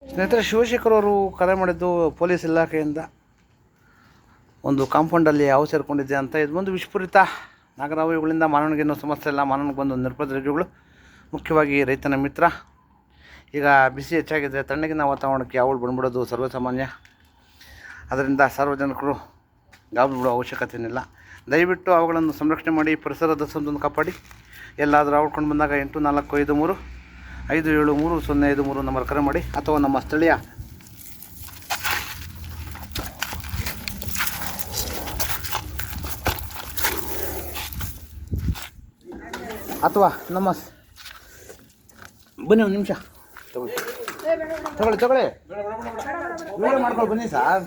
ಸ್ನೇಹಿತರೆ, ಶಿವಶೇಖರ್ ಅವರು ಕರೆ ಮಾಡಿದ್ದು ಪೊಲೀಸ್ ಇಲಾಖೆಯಿಂದ ಒಂದು ಕಾಂಪೌಂಡಲ್ಲಿ ಹಾವು ಸೇರಿಕೊಂಡಿದೆ ಅಂತ. ಇದು ಒಂದು ವಿಷಪೂರಿತ ನಾಗರಾವು. ಇವುಗಳಿಂದ ಮಾನವನಿಗೆ ಏನೂ ಸಮಸ್ಯೆ ಇಲ್ಲ. ಮಾನವನಿಗೆ ಬಂದು ನಿರ್ಪದ್ರಜಗಳು, ಮುಖ್ಯವಾಗಿ ರೈತನ ಮಿತ್ರ. ಈಗ ಬಿಸಿ ಹೆಚ್ಚಾಗಿದೆ, ತಣ್ಣಗಿನ ವಾತಾವರಣಕ್ಕೆ ಹಾವುಗಳು ಬಂದ್ಬಿಡೋದು ಸರ್ವಸಾಮಾನ್ಯ. ಅದರಿಂದ ಸಾರ್ವಜನಿಕರು ಗಾಬರಿ ಬಿಡೋ ಅವಶ್ಯಕತೆ ಏನಿಲ್ಲ. ದಯವಿಟ್ಟು ಅವುಗಳನ್ನು ಸಂರಕ್ಷಣೆ ಮಾಡಿ, ಪರಿಸರದ ಸಂತನ್ನು ಕಾಪಾಡಿ. ಎಲ್ಲಾದರೂ ಆಡ್ಕೊಂಡು ಬಂದಾಗ 8453 ನಂಬರ್ ಕರೆ ಮಾಡಿ, ಅಥವಾ ನಮ್ಮ ಸ್ಥಳೀಯ ಅಥವಾ ನಮ್ಮ ಬನ್ನಿ, ಒಂದು ನಿಮಿಷ ತಗೊಳ್ಳಿ ವಿಡಿಯೋ ಮಾಡ್ಕೊಂಡು ಬನ್ನಿ ಸರ್.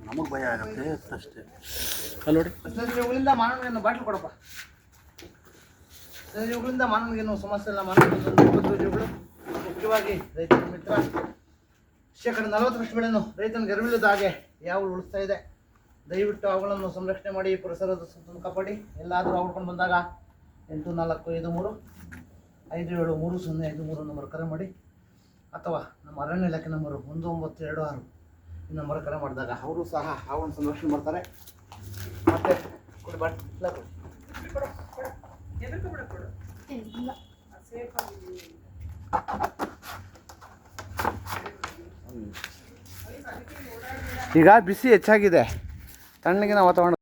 ನಮಗೆ ಭಯ ಆಗುತ್ತೆ ಅಷ್ಟೇ. ಅಲ್ಲಿ ನೋಡಿ, ಇವುಗಳಿಂದ ಮಾನವನಿಗೇನು ಬಾಟ್ಲು ಕೊಡಪ್ಪ. ಇವುಗಳಿಂದ ಮಾನವನಿಗೇನು ಸಮಸ್ಯೆ ಇಲ್ಲ. ಮಾನವನಿಗೆ ಮುಖ್ಯವಾಗಿ ರೈತನ ಮಿತ್ರ. 40% ಬೆಳೆಯನ್ನು ರೈತನಿಗೆ ಅರಿವಿಲ್ಲದ ಹಾಗೆ ಯಾವ ಉಳಿಸ್ತಾ ಇದೆ. ದಯವಿಟ್ಟು ಅವುಗಳನ್ನು ಸಂರಕ್ಷಣೆ ಮಾಡಿ, ಪರಿಸರದ ಸುತ್ತಲೂ ಕಾಪಾಡಿ. ಎಲ್ಲಾದರೂ ಆಡ್ಕೊಂಡು ಬಂದಾಗ 8453 ನಂಬರ್ ಕರೆ ಮಾಡಿ, ಅಥವಾ ನಮ್ಮ ಅರಣ್ಯ ಇಲಾಖೆ ನಂಬರು 1926 ಈ ನಂಬರ್ ಕರೆ ಮಾಡಿದಾಗ ಅವರು ಸಹ ಹಾವನ್ನು ಸಂರಕ್ಷಣೆ ಮಾಡ್ತಾರೆ. ಮತ್ತೆ ಈಗ ಬಿಸಿ ಹೆಚ್ಚಾಗಿದೆ, ತಣ್ಣಗಿನ ವಾತಾವರಣ.